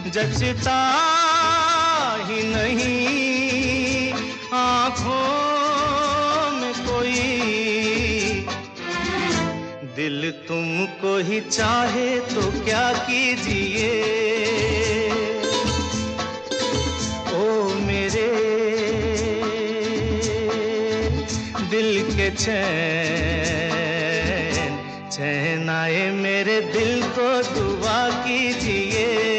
जचता ही नहीं आँखों में कोई, दिल तुमको ही चाहे तो क्या कीजिए। ओ मेरे दिल के चैन, चैन आए मेरे दिल को दुआ कीजिए।